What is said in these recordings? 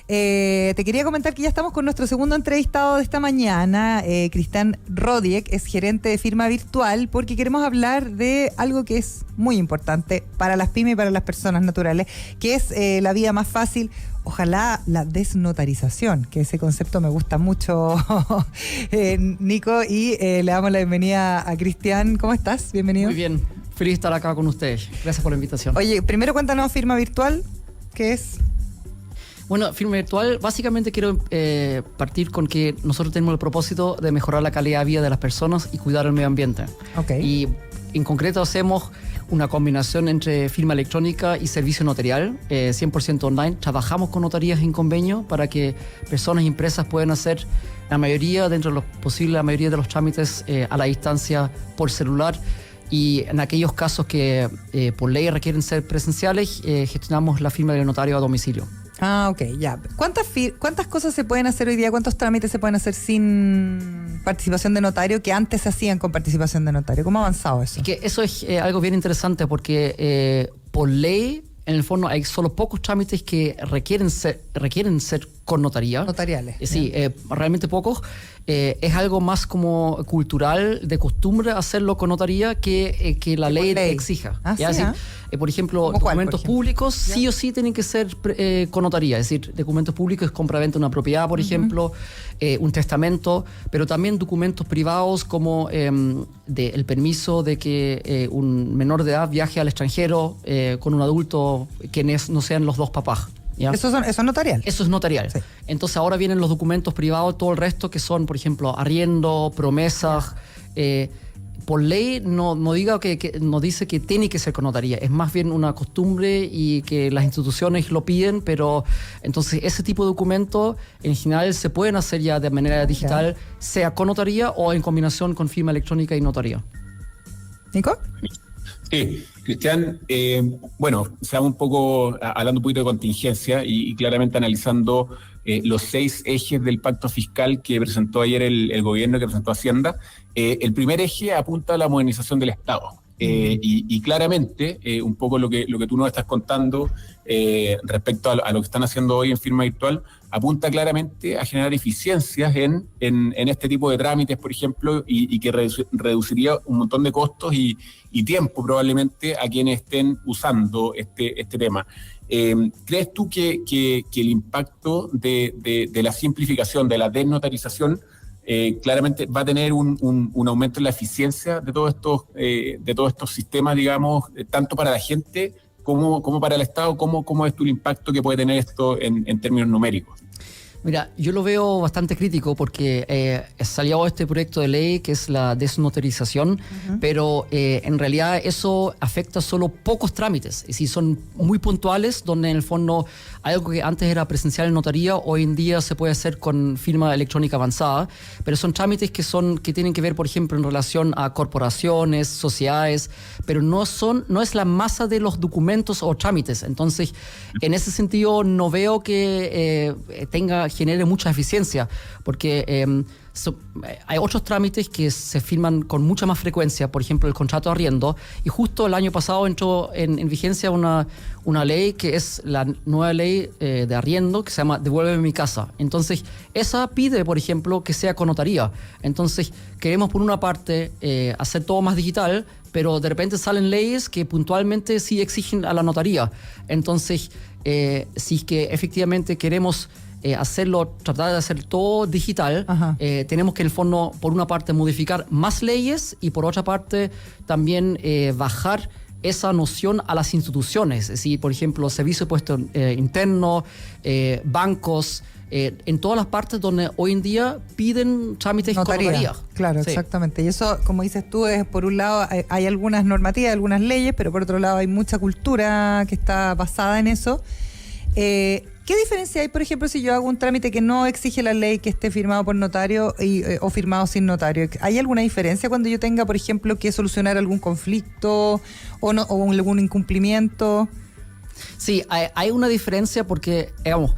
Te quería comentar que ya estamos con nuestro segundo entrevistado de esta mañana. Cristian Rodiek es gerente de firma virtual, porque queremos hablar de algo que es muy importante para las pymes y para las personas naturales, que es la vida más fácil. Ojalá la desnotarización, que ese concepto me gusta mucho, Nico, y le damos la bienvenida a Cristian. ¿Cómo estás? Bienvenido. Muy bien, feliz de estar acá con ustedes. Gracias por la invitación. Oye, primero cuéntanos firma virtual, ¿qué es? Bueno, firma virtual, básicamente quiero partir con que nosotros tenemos el propósito de mejorar la calidad de vida de las personas y cuidar el medio ambiente. Okay. Y en concreto hacemos una combinación entre firma electrónica y servicio notarial, 100% online. Trabajamos con notarías en convenio para que personas y empresas puedan hacer la mayoría, dentro de lo posible, la mayoría de los trámites a la distancia por celular. Y en aquellos casos que por ley requieren ser presenciales, gestionamos la firma del notario a domicilio. Ah, ok, ya. ¿Cuántas cosas se pueden hacer hoy día? ¿Cuántos trámites se pueden hacer sin participación de notario que antes se hacían con participación de notario? ¿Cómo ha avanzado eso? Es que eso es algo bien interesante porque por ley, en el fondo, hay solo pocos trámites que requieren ser con notaría. Notariales. Sí, realmente pocos. Es algo más como cultural, de costumbre hacerlo con notaría que la ley exija. Ah, ¿ya? sí, Por ejemplo, documentos públicos sí o sí tienen que ser con notaría. Es decir, documentos públicos es compra-venta de una propiedad, por ejemplo, un testamento, pero también documentos privados como el permiso de que un menor de edad viaje al extranjero con un adulto que no sean los dos papás. ¿Ya? ¿Eso es notarial? Eso es notarial. Sí. Entonces ahora vienen los documentos privados, todo el resto que son, por ejemplo, arriendo, promesas. Por ley no dice que tiene que ser con notaría, es más bien una costumbre y que las instituciones lo piden, pero entonces ese tipo de documentos en general se pueden hacer ya de manera digital, sea con notaría o en combinación con firma electrónica y notaría. ¿Nico? Sí, Cristian, estamos hablando un poquito de contingencia y claramente analizando los 6 ejes del pacto fiscal que presentó ayer el gobierno, que presentó Hacienda. El primer eje apunta a la modernización del Estado. Y claramente, un poco lo que tú nos estás contando respecto a lo que están haciendo hoy en firma virtual, apunta claramente a generar eficiencias en este tipo de trámites, por ejemplo, y que reduciría un montón de costos y tiempo probablemente a quienes estén usando este tema. ¿Crees tú que el impacto de la simplificación, de la desnotarización, claramente va a tener un aumento en la eficiencia de todos estos sistemas, digamos, tanto para la gente como para el Estado? ¿Cómo es tu impacto que puede tener esto en términos numéricos? Mira, yo lo veo bastante crítico porque salió este proyecto de ley que es la desnotarización, pero en realidad eso afecta solo pocos trámites. Es decir, son muy puntuales, donde en el fondo algo que antes era presencial en notaría, hoy en día se puede hacer con firma electrónica avanzada, pero son trámites que tienen que ver, por ejemplo, en relación a corporaciones, sociedades, pero no es la masa de los documentos o trámites. Entonces, en ese sentido, no veo que genere mucha eficiencia, porque hay otros trámites que se firman con mucha más frecuencia, por ejemplo el contrato de arriendo, y justo el año pasado entró en vigencia una ley que es la nueva ley de arriendo que se llama Devuélveme mi casa. Entonces esa pide, por ejemplo, que sea con notaría. Entonces queremos por una parte hacer todo más digital, pero de repente salen leyes que puntualmente sí exigen a la notaría. Entonces si es que efectivamente queremos tratar de hacer todo digital, tenemos que en el fondo, por una parte, modificar más leyes y por otra parte también bajar esa noción a las instituciones. Es decir, por ejemplo, servicio de puesto interno, bancos, en todas las partes donde hoy en día piden trámites con notaría. Claro, sí. Exactamente. Y eso, como dices tú, es por un lado hay algunas normativas, algunas leyes, pero por otro lado hay mucha cultura que está basada en eso. ¿Qué diferencia hay, por ejemplo, si yo hago un trámite que no exige la ley que esté firmado por notario o firmado sin notario? ¿Hay alguna diferencia cuando yo tenga, por ejemplo, que solucionar algún conflicto o algún incumplimiento? Sí, hay una diferencia porque, digamos,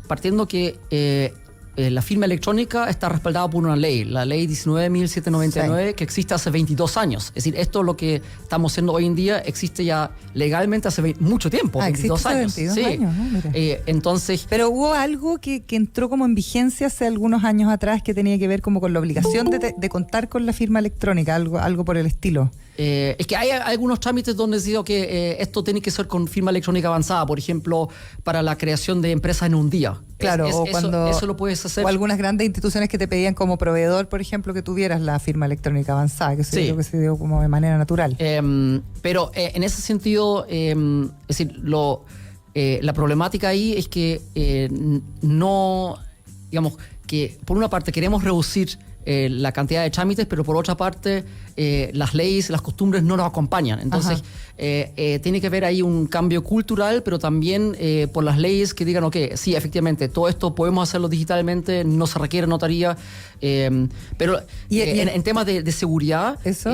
partiendo que la firma electrónica está respaldada por una ley, la ley 19.799, que existe hace 22 años. Es decir, esto lo que estamos haciendo hoy en día existe ya legalmente hace mucho tiempo, 22 años. 22 años, ¿no? Entonces... Pero hubo algo que entró como en vigencia hace algunos años atrás que tenía que ver como con la obligación de contar con la firma electrónica, algo por el estilo. Es que hay algunos trámites donde digo que esto tiene que ser con firma electrónica avanzada, por ejemplo, para la creación de empresas en un día. Claro, eso lo puedes hacer. O algunas grandes instituciones que te pedían como proveedor, por ejemplo, que tuvieras la firma electrónica avanzada, que creo que se dio como de manera natural. Pero en ese sentido, es decir, la problemática ahí es que no, digamos, que por una parte queremos reducir la cantidad de trámites, pero por otra parte las leyes, las costumbres no nos acompañan. Entonces tiene que haber ahí un cambio cultural, pero también por las leyes que digan, ok, sí, efectivamente, todo esto podemos hacerlo digitalmente, no se requiere notaría, pero en temas de seguridad, ¿eso?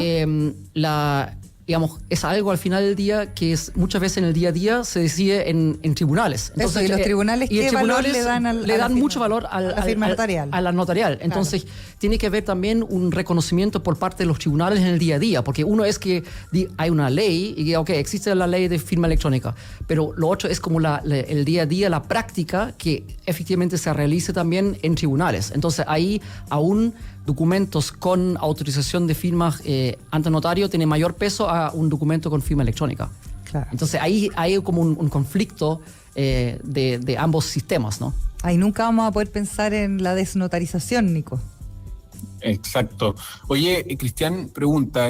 Digamos, es algo al final del día que muchas veces en el día a día se decide en tribunales. Entonces, ¿y los tribunales qué valor le dan le dan mucho valor a la firma notarial? A la notarial. Entonces, tiene que haber también un reconocimiento por parte de los tribunales en el día a día, porque uno es que hay una ley y diga, ok, existe la ley de firma electrónica, pero lo otro es como el día a día, la práctica que efectivamente se realice también en tribunales. Entonces, ahí aún documentos con autorización de firmas ante notario tiene mayor peso a un documento con firma electrónica. Claro. Entonces ahí hay como un conflicto de ambos sistemas, ¿no? Ahí nunca vamos a poder pensar en la desnotarización, Nico. Exacto. Oye, Cristian pregunta,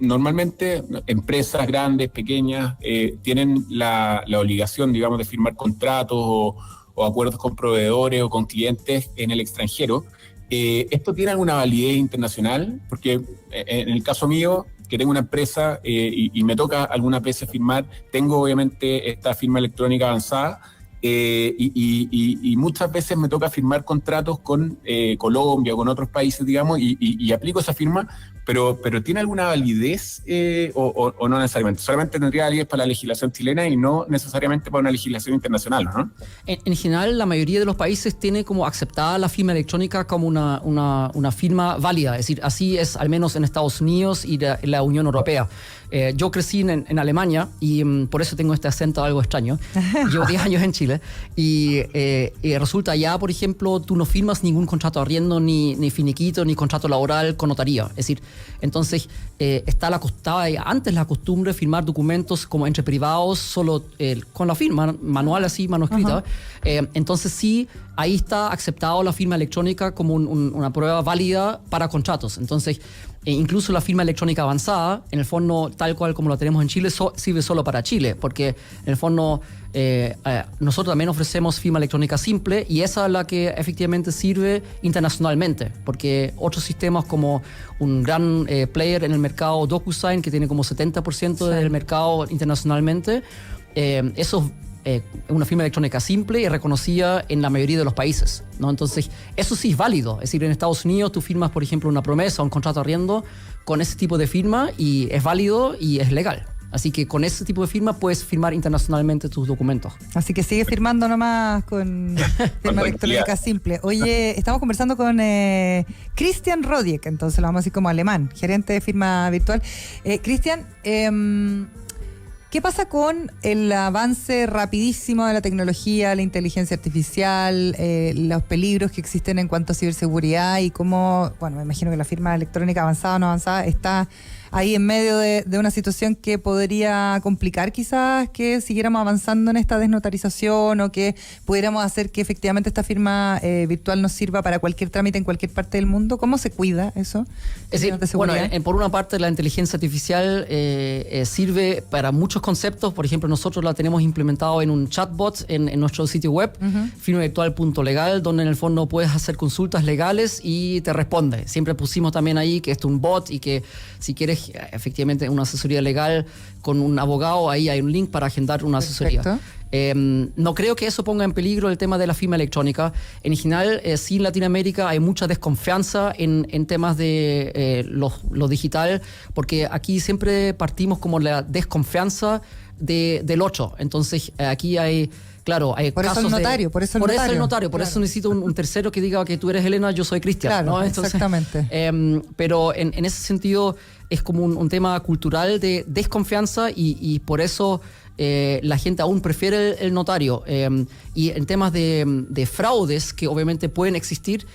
normalmente empresas grandes, pequeñas, tienen la obligación, digamos, de firmar contratos o acuerdos con proveedores o con clientes en el extranjero. ¿Esto tiene alguna validez internacional? Porque en el caso mío, que tengo una empresa y me toca algunas veces firmar, tengo obviamente esta firma electrónica avanzada y muchas veces me toca firmar contratos con Colombia o con otros países, digamos, y aplico esa firma, pero ¿tiene alguna validez o no necesariamente? Solamente tendría validez para la legislación chilena y no necesariamente para una legislación internacional, ¿no? En general, la mayoría de los países tiene como aceptada la firma electrónica como una firma válida, es decir, así es al menos en Estados Unidos y la Unión Europea. Yo crecí en Alemania y por eso tengo este acento algo extraño. Llevo 10 años en Chile y resulta allá, por ejemplo, tú no firmas ningún contrato de arriendo, ni finiquito, ni contrato laboral con notaría. Es decir, entonces estaba antes la costumbre de firmar documentos como entre privados solo con la firma, manual así, manuscrita. Entonces sí, ahí está aceptado la firma electrónica como una prueba válida para contratos. Entonces, incluso la firma electrónica avanzada, en el fondo, tal cual como lo tenemos en Chile, sirve solo para Chile, porque en el fondo nosotros también ofrecemos firma electrónica simple y esa es la que efectivamente sirve internacionalmente, porque otros sistemas como un gran player en el mercado, DocuSign, que tiene como 70% del mercado internacionalmente, eso una firma electrónica simple y reconocida en la mayoría de los países, ¿no? Entonces, eso sí es válido. Es decir, en Estados Unidos tú firmas, por ejemplo, una promesa o un contrato de arriendo con ese tipo de firma y es válido y es legal. Así que con ese tipo de firma puedes firmar internacionalmente tus documentos. Así que sigue firmando nomás con firma electrónica simple. Oye, estamos conversando con Christian Rodiek, entonces lo vamos a decir como alemán, gerente de firma virtual. Christian, ¿qué pasa con el avance rapidísimo de la tecnología, la inteligencia artificial, los peligros que existen en cuanto a ciberseguridad y cómo, bueno, me imagino que la firma electrónica avanzada o no avanzada está ahí en medio de una situación que podría complicar quizás que siguiéramos avanzando en esta desnotarización o que pudiéramos hacer que efectivamente esta firma virtual nos sirva para cualquier trámite en cualquier parte del mundo? ¿Cómo se cuida eso? Es decir, bueno, por una parte la inteligencia artificial sirve para muchos conceptos. Por ejemplo, nosotros la tenemos implementado en un chatbot en nuestro sitio web, firmavirtual.legal, donde en el fondo puedes hacer consultas legales y te responde. Siempre pusimos también ahí que esto es un bot y que si quieres efectivamente una asesoría legal con un abogado, ahí hay un link para agendar una asesoría. No creo que eso ponga en peligro el tema de la firma electrónica. En general, sí, en Latinoamérica hay mucha desconfianza en temas de lo digital, porque aquí siempre partimos como la desconfianza del otro. Entonces, aquí hay claro, hay por casos eso el notario, por eso eso necesito un tercero que diga que tú eres Elena, yo soy Cristian. Claro, ¿no? Entonces, exactamente. Pero en ese sentido es como un tema cultural de desconfianza y por eso la gente aún prefiere el notario. Y en temas de fraudes que obviamente pueden existir,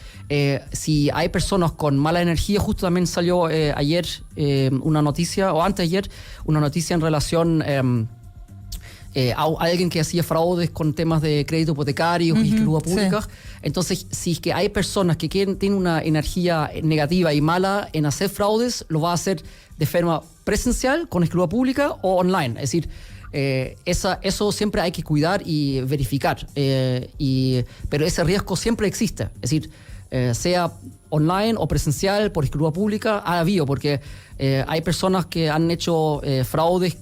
si hay personas con mala energía, justo también salió ayer una noticia, o antes de ayer, una noticia en relación a alguien que hacía fraudes con temas de crédito hipotecario y escritura pública. Sí. Entonces, si es que hay personas que tienen una energía negativa y mala en hacer fraudes, lo va a hacer de forma presencial, con escritura pública o online. Es decir, eso siempre hay que cuidar y verificar. Pero ese riesgo siempre existe. Es decir, sea online o presencial, por escritura pública, ha habido, porque hay personas que han hecho fraudes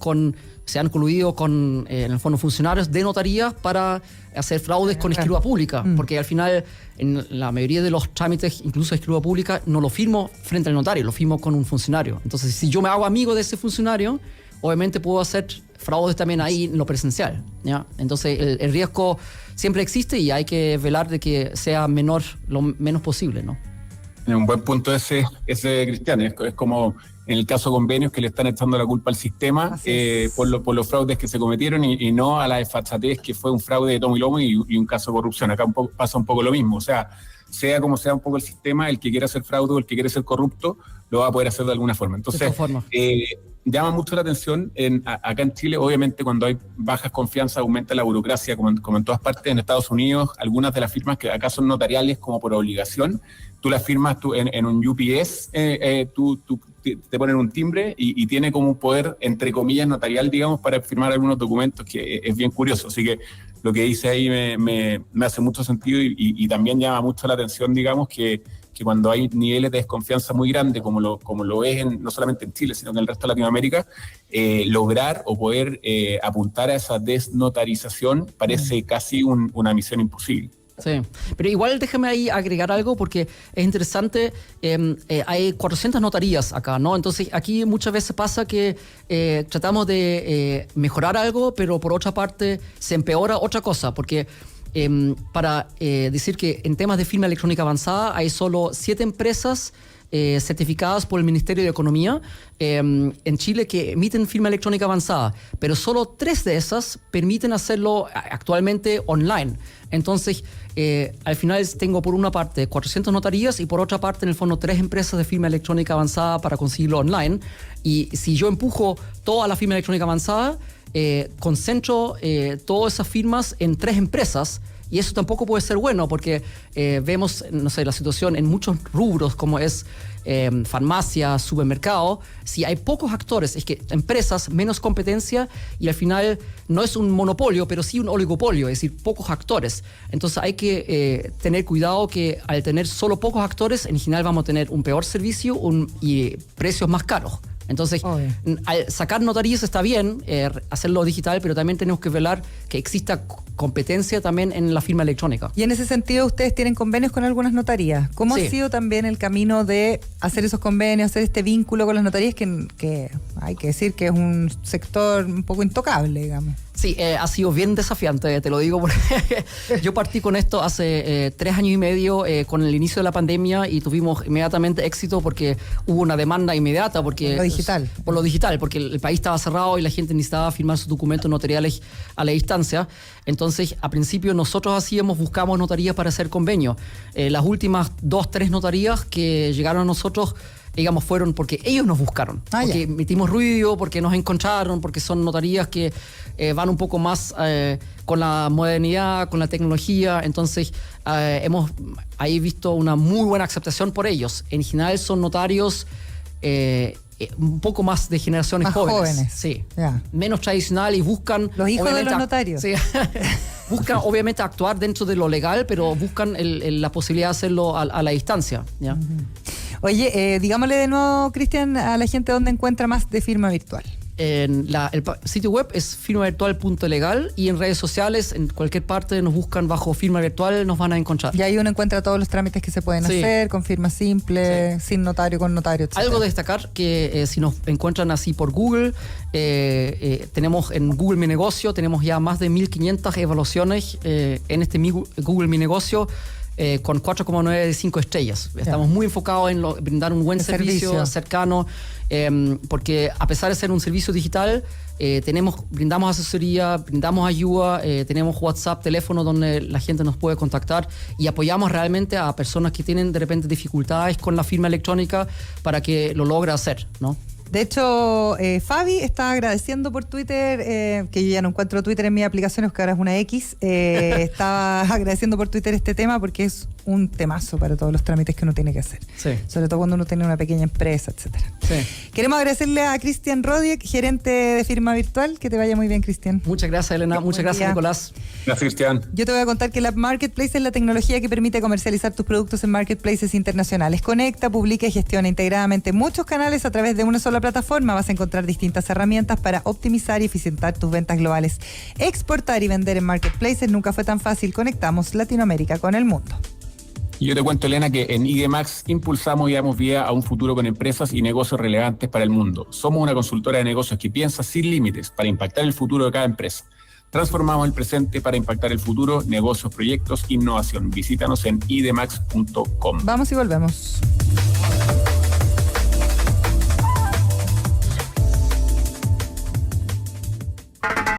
se han coludido con, en el fondo, funcionarios de notaría para hacer fraudes con escritura pública, porque al final, en la mayoría de los trámites, incluso de escritura pública, no lo firmo frente al notario, lo firmo con un funcionario. Entonces, si yo me hago amigo de ese funcionario, obviamente puedo hacer fraudes también ahí en lo presencial, ¿ya? Entonces, el riesgo siempre existe y hay que velar de que sea menor, lo menos posible, ¿no? Un buen punto ese Cristian, es como en el caso de convenios que le están echando la culpa al sistema por los fraudes que se cometieron y no a la desfachatez que fue un fraude de tomo y lomo y un caso de corrupción. Acá pasa un poco lo mismo, o sea como sea un poco el sistema, el que quiera hacer fraude o el que quiere ser corrupto lo va a poder hacer de alguna forma. Entonces, llama mucho la atención acá en Chile, obviamente cuando hay bajas confianzas aumenta la burocracia, como en todas partes. En Estados Unidos, algunas de las firmas que acá son notariales como por obligación, tú las firmas en un UPS, tú te ponen un timbre y tiene como un poder, entre comillas, notarial, digamos, para firmar algunos documentos, que es bien curioso. Así que lo que dice ahí me hace mucho sentido y también llama mucho la atención, digamos, que cuando hay niveles de desconfianza muy grandes, como lo es no solamente en Chile, sino en el resto de Latinoamérica, lograr o poder apuntar a esa desnotarización parece casi una misión imposible. Sí, pero igual déjame ahí agregar algo porque es interesante. Hay 400 notarías acá, ¿no? Entonces aquí muchas veces pasa que tratamos de mejorar algo, pero por otra parte se empeora otra cosa, porque para decir que en temas de firma electrónica avanzada hay solo 7 empresas certificadas por el Ministerio de Economía en Chile que emiten firma electrónica avanzada, pero solo 3 de esas permiten hacerlo actualmente online. Entonces, al final tengo por una parte 400 notarías y por otra parte, en el fondo, 3 empresas de firma electrónica avanzada para conseguirlo online. Y si yo empujo toda la firma electrónica avanzada, concentro todas esas firmas en 3 empresas. Y eso tampoco puede ser bueno porque vemos, no sé, la situación en muchos rubros como es farmacia, supermercado. Si hay pocos actores, es que empresas, menos competencia y al final no es un monopolio, pero sí un oligopolio, es decir, pocos actores. Entonces hay que tener cuidado que al tener solo pocos actores, en general vamos a tener un peor servicio y precios más caros. Entonces, al sacar notarías está bien, hacerlo digital, pero también tenemos que velar que exista competencia también en la firma electrónica. Y en ese sentido, ustedes tienen convenios con algunas notarías. ¿Cómo ha sido también el camino de hacer esos convenios, hacer este vínculo con las notarías que hay que decir que es un sector un poco intocable, digamos? Sí, ha sido bien desafiante, te lo digo, porque yo partí con esto hace 3 años y medio con el inicio de la pandemia y tuvimos inmediatamente éxito porque hubo una demanda inmediata. Porque, por lo digital, porque el país estaba cerrado y la gente necesitaba firmar sus documentos notariales a la distancia. Entonces, a principio nosotros buscamos notarías para hacer convenios. Las últimas 2-3 notarías que llegaron a nosotros, digamos, fueron porque ellos nos buscaron, porque metimos ruido, porque nos encontraron, porque son notarías que van un poco más con la modernidad, con la tecnología. Entonces hemos ahí visto una muy buena aceptación por ellos. En general son notarios un poco más de generaciones más jóvenes. Sí, menos tradicional y buscan... Los hijos de los notarios. Sí, buscan obviamente actuar dentro de lo legal, pero buscan la posibilidad de hacerlo a la distancia, ¿ya? Oye, digámosle de nuevo, Cristian, a la gente dónde encuentra más de Firma Virtual. El sitio web es firmavirtual.legal y en redes sociales, en cualquier parte nos buscan bajo firma virtual, nos van a encontrar. Y ahí uno encuentra todos los trámites que se pueden hacer, con firma simple, sin notario, con notario, etc. Algo de destacar que si nos encuentran así por Google, tenemos en Google Mi Negocio, tenemos ya más de 1.500 evaluaciones en este Google Mi Negocio, con 4,9 de 5 estrellas. Estamos muy enfocados en brindar un buen servicio cercano, porque a pesar de ser un servicio digital, brindamos asesoría, brindamos ayuda, tenemos WhatsApp, teléfono donde la gente nos puede contactar y apoyamos realmente a personas que tienen de repente dificultades con la firma electrónica para que lo logre hacer, ¿no? De hecho, Fabi está agradeciendo por Twitter, que yo ya no encuentro Twitter en mis aplicaciones, porque ahora es una X, está agradeciendo por Twitter este tema porque es un temazo para todos los trámites que uno tiene que hacer. Sí. Sobre todo cuando uno tiene una pequeña empresa, etcétera. Sí. Queremos agradecerle a Cristian Rodiek, gerente de firma virtual. Que te vaya muy bien, Cristian. Muchas gracias, Elena. Muchas gracias, Nicolás. Gracias, Cristian. Yo te voy a contar que la Marketplace es la tecnología que permite comercializar tus productos en marketplaces internacionales. Conecta, publica y gestiona integradamente muchos canales a través de una sola plataforma. Vas a encontrar distintas herramientas para optimizar y eficientar tus ventas globales. Exportar y vender en marketplaces nunca fue tan fácil. Conectamos Latinoamérica con el mundo. Y yo te cuento, Elena, que en IG Max impulsamos y damos vía a un futuro con empresas y negocios relevantes para el mundo. Somos una consultora de negocios que piensa sin límites para impactar el futuro de cada empresa. Transformamos el presente para impactar el futuro, negocios, proyectos, innovación. Visítanos en idmax.com. Vamos y volvemos.